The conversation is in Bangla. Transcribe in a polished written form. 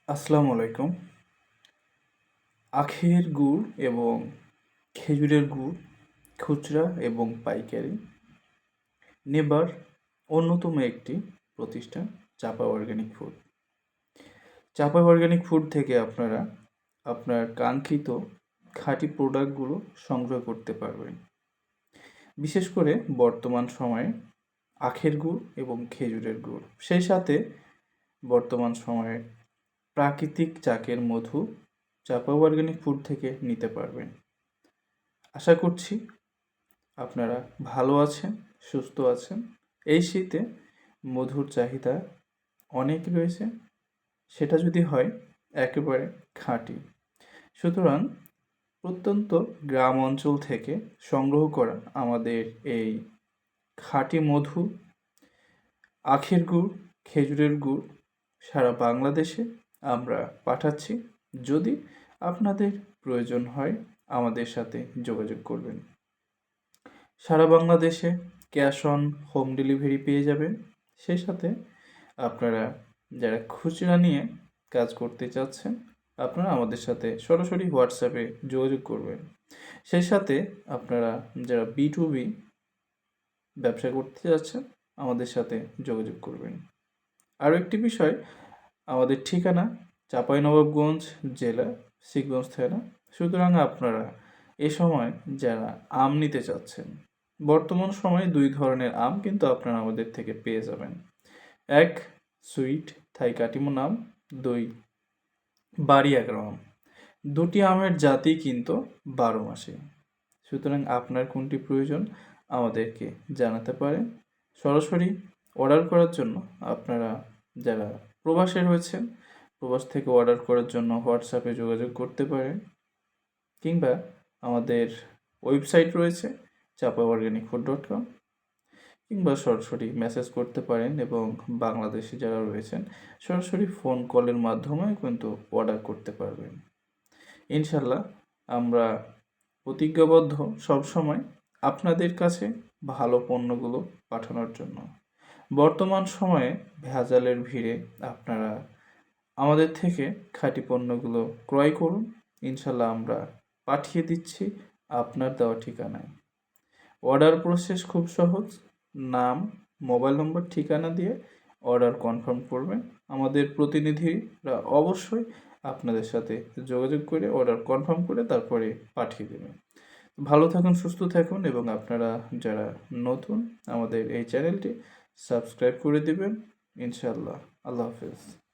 আসসালামু আলাইকুম। আখের গুড় এবং খেজুরের গুড় খুচরা এবং পাইকারি নেবার অন্যতম একটি প্রতিষ্ঠান চাপা অর্গানিক ফুড। চাপা অর্গানিক ফুড থেকে আপনারা আপনার কাঙ্ক্ষিত খাঁটি প্রোডাক্টগুলো সংগ্রহ করতে পারবেন। বিশেষ করে বর্তমান সময়ে আখের গুড় এবং খেজুরের গুড়, সেই সাথে বর্তমান সময়ে প্রাকৃতিক চাকের মধু চাপা অর্গানিক ফুড থেকে নিতে পারবেন। আশা করছি আপনারা ভালো আছেন, সুস্থ আছেন। এই শীতে মধুর চাহিদা অনেক রয়েছে, সেটা যদি হয় একেবারে খাঁটি। সুতরাং প্রত্যন্ত গ্রাম অঞ্চল থেকে সংগ্রহ করা আমাদের এই খাঁটি মধু, আখের গুড়, খেজুরের গুড় সারা বাংলাদেশে আমরা পাঠাচ্ছি। যদি আপনাদের প্রয়োজন হয় আমাদের সাথে যোগাযোগ করবেন। সারা বাংলাদেশে ক্যাশ অন হোম ডেলিভারি পেয়ে যাবেন। সেই সাথে আপনারা যারা খুচরা নিয়ে কাজ করতে চাচ্ছেন আপনারা আমাদের সাথে সরাসরি হোয়াটসঅ্যাপে যোগাযোগ করবেন। সেই সাথে আপনারা যারা B2B ব্যবসা করতে যাচ্ছেন আমাদের সাথে যোগাযোগ করবেন। আরও একটি বিষয়, আমাদের ঠিকানা চাঁপাইনবাবগঞ্জ জেলা, শিবগঞ্জ থানা। সুতরাং আপনারা এ সময় যারা আম নিতে চাচ্ছেন, বর্তমান সময়ে দুই ধরনের আম কিন্তু আপনারা আমাদের থেকে পেয়ে যাবেন। এক, সুইট থাই কাটিমন আম। দুই, বাড়ি এগারো আম। দুটি আমের জাতি কিন্তু 12 মাসে। সুতরাং আপনার কোনটি প্রয়োজন আমাদেরকে জানাতে পারেন। সরাসরি অর্ডার করার জন্য আপনারা যারা প্রবাসে রয়েছেন, প্রবাস থেকে অর্ডার করার জন্য হোয়াটসঅ্যাপে যোগাযোগ করতে পারেন, কিংবা আমাদের ওয়েবসাইট রয়েছে chapaorganicfood.com, কিংবা সরাসরি মেসেজ করতে পারেন। এবং বাংলাদেশে যারা রয়েছেন সরাসরি ফোন কলের মাধ্যমে কিন্তু অর্ডার করতে পারবেন। ইনশাল্লাহ আমরা প্রতিজ্ঞাবদ্ধ সবসময় আপনাদের কাছে ভালো পণ্যগুলো পাঠানোর জন্য। বর্তমান সময়ে ভেজালের ভিড়ে আপনারা আমাদের থেকে খাঁটি পণ্যগুলো ক্রয় করুন। ইনশাল্লাহ আমরা পাঠিয়ে দিচ্ছি আপনার দেওয়া ঠিকানায়। অর্ডার প্রসেস খুব সহজ। নাম, মোবাইল নম্বর, ঠিকানা দিয়ে অর্ডার কনফার্ম করবেন। আমাদের প্রতিনিধিরা অবশ্যই আপনাদের সাথে যোগাযোগ করে অর্ডার কনফার্ম করে তারপরে পাঠিয়ে দেবেন। ভালো থাকুন, সুস্থ থাকুন, এবং আপনারা যারা নতুন আমাদের এই চ্যানেলটি সাবস্ক্রাইব করে দেবেন ইনশাআল্লাহ। আল্লাহ হাফেজ।